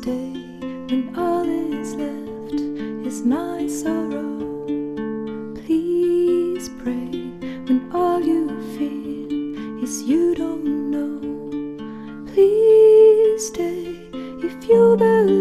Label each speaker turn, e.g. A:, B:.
A: stay when all is left is my sorrow. Please pray when all you feel is you don't know. Please stay if you believe